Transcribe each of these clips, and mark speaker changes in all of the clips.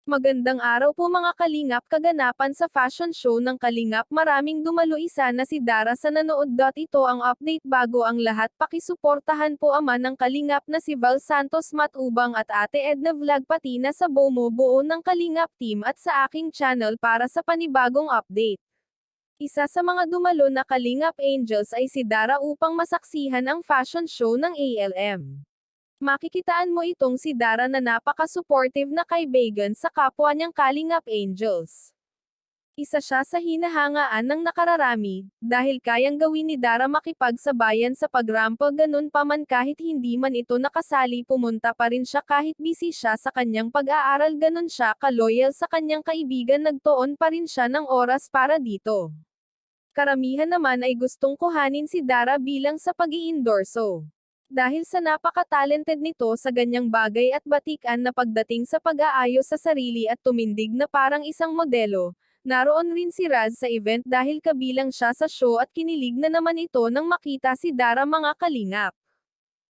Speaker 1: Magandang araw po mga kalingap, kaganapan sa fashion show ng Kalingap, maraming dumalo, isa na si Dara sa nanood. Ito ang update bago ang lahat, pakisuportahan po ama ng Kalingap na si Val Santos Matubang at Ate Edna Vlog, pati na sa buo ng Kalingap team at sa aking channel para sa panibagong update. Isa sa mga dumalo na Kalingap Angels ay si Dara upang masaksihan ang fashion show ng ALM. Makikitaan mo itong si Dara na napaka-supportive na kaibigan sa kapwa niyang Kalingap Angels. Isa siya sa hinahangaan ng nakararami, dahil kayang gawin ni Dara makipagsabayan sa pagrampo, ganun pa man kahit hindi man ito nakasali, pumunta pa rin siya kahit busy siya sa kanyang pag-aaral, ganun siya ka-loyal sa kanyang kaibigan, nagtuon pa rin siya ng oras para dito. Karamihan naman ay gustong kuhanin si Dara bilang sa pag-iendorso. Dahil sa napaka-talented nito sa ganyang bagay at batikan na pagdating sa pag-aayos sa sarili at tumindig na parang isang modelo, naroon rin si Raz sa event dahil kabilang siya sa show at kinilig na naman ito nang makita si Dara, mga kalingap.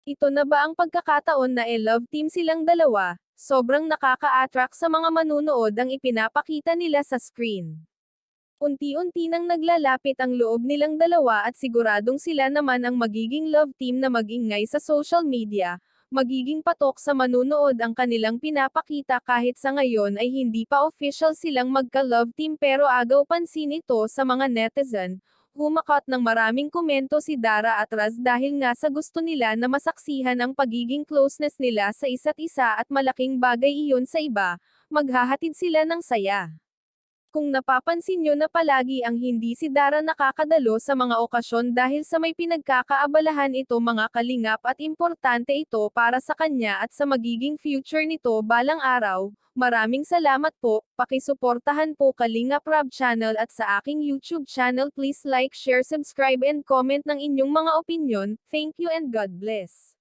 Speaker 1: Ito na ba ang pagkakataon na love team silang dalawa? Sobrang nakaka-attract sa mga manunood ang ipinapakita nila sa screen. Unti-unti nang naglalapit ang loob nilang dalawa at siguradong sila naman ang magiging love team na mag-ingay sa social media, magiging patok sa manunood ang kanilang pinapakita kahit sa ngayon ay hindi pa official silang magka-love team, pero agaw pansin ito sa mga netizen. Humakat ng maraming komento si Dara at Raz dahil nga sa gusto nila na masaksihan ang pagiging closeness nila sa isa't isa at malaking bagay iyon sa iba, maghahatid sila ng saya. Kung napapansin nyo na palagi ang hindi si Dara nakakadalo sa mga okasyon dahil sa may pinagkakaabalahan ito, mga kalingap, at importante ito para sa kanya at sa magiging future nito balang araw. Maraming salamat po, pakisuportahan po Kalingap Rob channel at sa aking YouTube channel. Please like, share, subscribe and comment ng inyong mga opinion. Thank you and God bless.